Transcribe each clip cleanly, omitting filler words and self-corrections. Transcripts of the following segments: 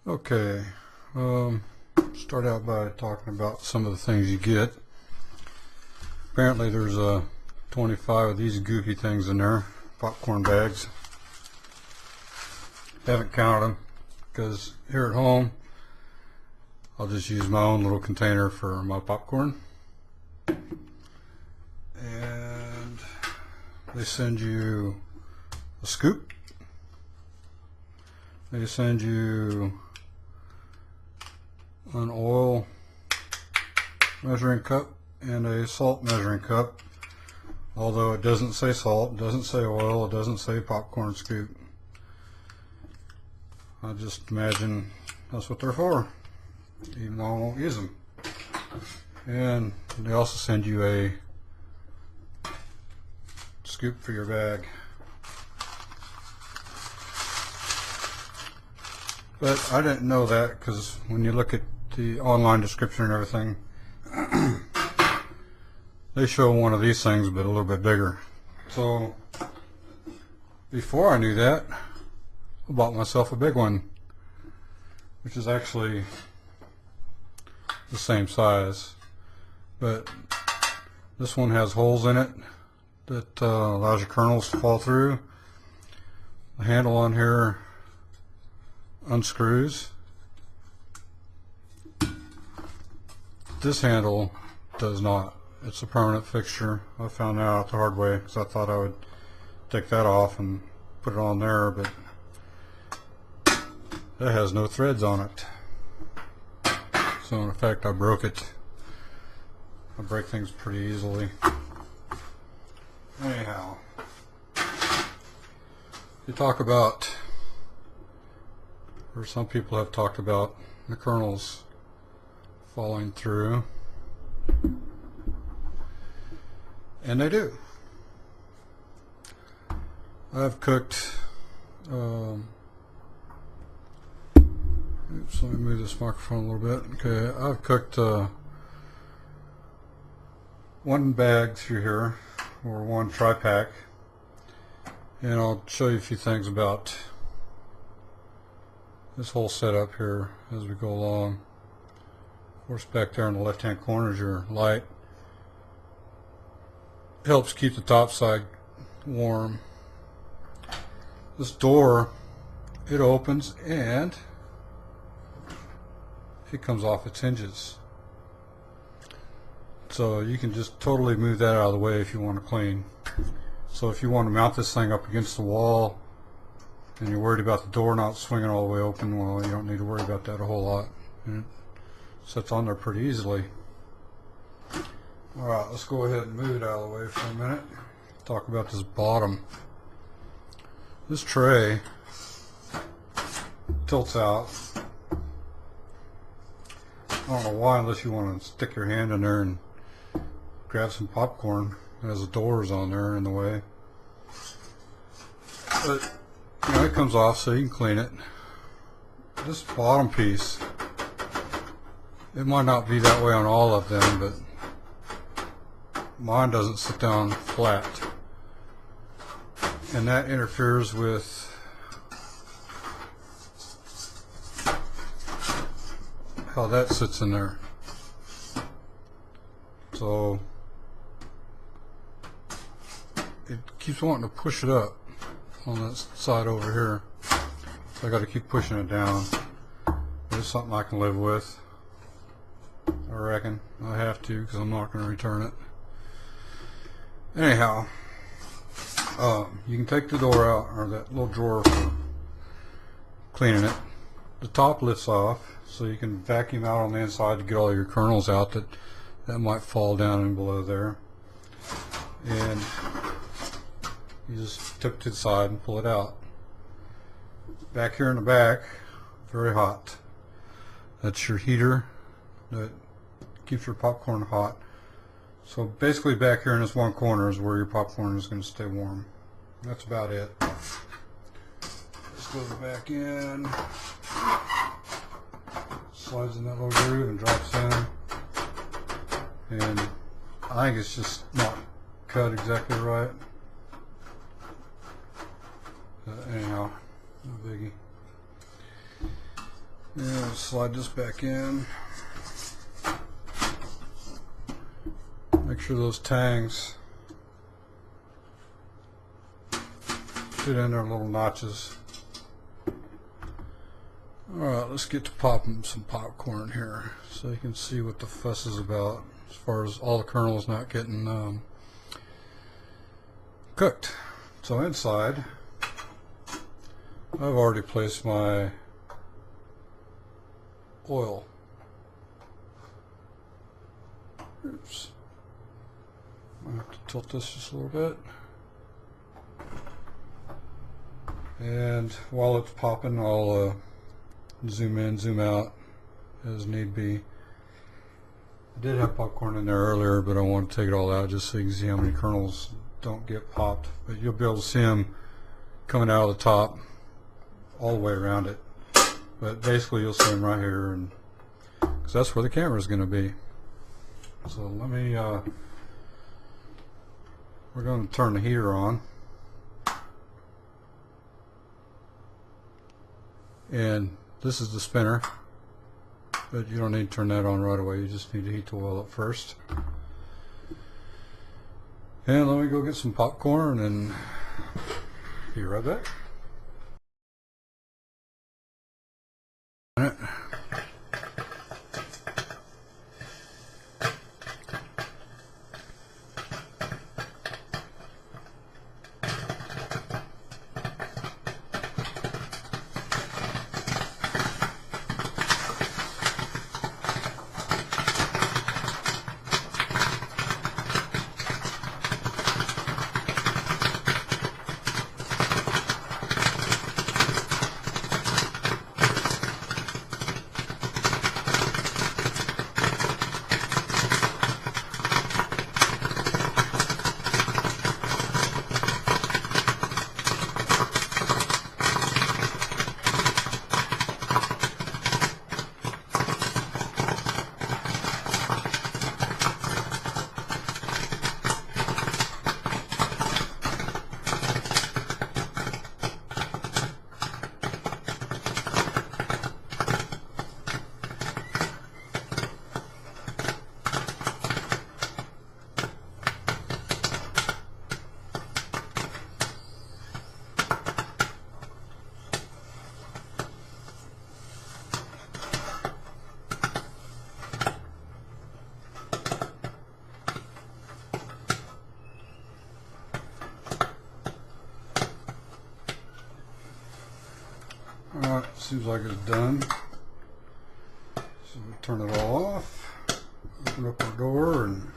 Okay, start out by talking about some of the things you get. Apparently there's 25 of these goofy things in there, popcorn bags. Haven't counted them because here at home I'll just use my own little container for my popcorn. And they send you a scoop. They send you an oil measuring cup and a salt measuring cup, although it doesn't say salt, it doesn't say oil, it doesn't say popcorn scoop. I just imagine that's what they're for, even though I won't use them. And they also send you a scoop for your bag. But I didn't know that, because when you look at the online description and everything, they show one of these things but a little bit bigger. So before I knew that, I bought myself a big one, which is actually the same size, but this one has holes in it that allows your kernels to fall through. The handle on here unscrews. This handle does not. It's a permanent fixture. I found that out the hard way because I thought I would take that off and put it on there, but that has no threads on it. So in effect I broke it. I break things pretty easily. Anyhow, you talk about, or some people have talked about, the kernels falling through, and they do. I've cooked oops, let me move this microphone a little bit. Okay, I've cooked one bag through here, or one tri-pack, and I'll show you a few things about this whole setup here as we go along. Of course, back there in the left hand corner is your light. Helps keep the top side warm. This door, it opens and it comes off its hinges. So you can just totally move that out of the way if you want to clean. So if you want to mount this thing up against the wall and you're worried about the door not swinging all the way open, well, you don't need to worry about that a whole lot. And it sits on there pretty easily. Alright, let's go ahead and move it out of the way for a minute. Talk about this bottom. This tray tilts out. I don't know why, unless you want to stick your hand in there and grab some popcorn, as the door is on there in the way. But you know, it comes off so you can clean it. This bottom piece, it might not be that way on all of them, but mine doesn't sit down flat, and that interferes with how that sits in there. So it keeps wanting to push it up on this side over here, so I got to keep pushing it down. It's something I can live with, I reckon. I have to, because I'm not going to return it. Anyhow, you can take the door out, or that little drawer for cleaning it. The top lifts off, so you can vacuum out on the inside to get all your kernels out that might fall down and below there. And you just tip to the side and pull it out. Back here in the back, very hot. That's your heater that keeps your popcorn hot. So basically back here in this one corner is where your popcorn is going to stay warm. That's about it. Let's go back in. Slides in that little groove and drops in. And I think it's just not cut exactly right. Anyhow, no biggie. Yeah, slide this back in. Make sure those tangs fit in their little notches. Alright, let's get to popping some popcorn here so you can see what the fuss is about as far as all the kernels not getting cooked. So inside, I've already placed my oil. Oops. I have to tilt this just a little bit. And while it's popping, I'll zoom in, zoom out as need be. I did have popcorn in there earlier, but I want to take it all out just so you can see how many kernels don't get popped. But you'll be able to see them coming out of the top all the way around it. But basically you'll see them right here, and because that's where the camera is going to be. So let me, we're going to turn the heater on. And this is the spinner, but you don't need to turn that on right away. You just need to heat the oil up first. And let me go get some popcorn and be right back. Alright, seems like it's done. So we turn it all off, open up our door, and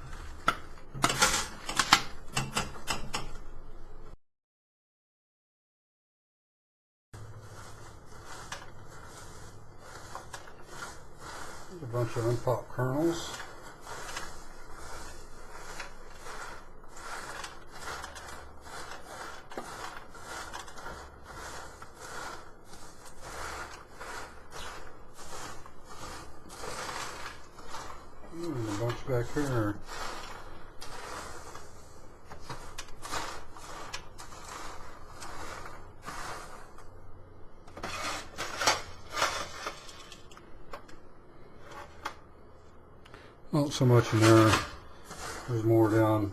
there's a bunch of unpopped kernels. A bunch back here. Not so much in there. There's more down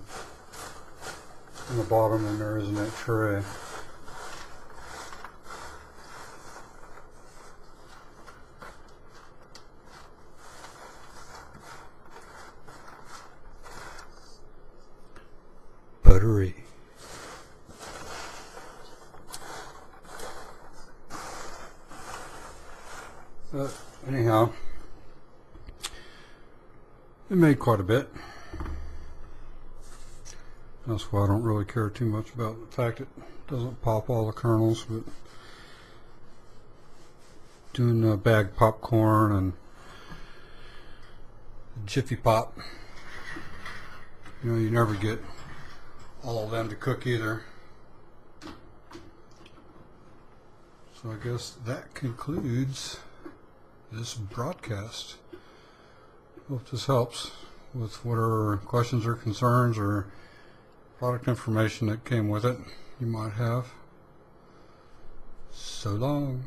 in the bottom than there is in that tray. Buttery. But anyhow, it made quite a bit. That's why I don't really care too much about the fact it doesn't pop all the kernels, but doing bag popcorn and Jiffy Pop, you know, you never get all of them to cook either. So I guess that concludes this broadcast. Hope this helps with whatever questions or concerns or product information that came with it you might have. So long.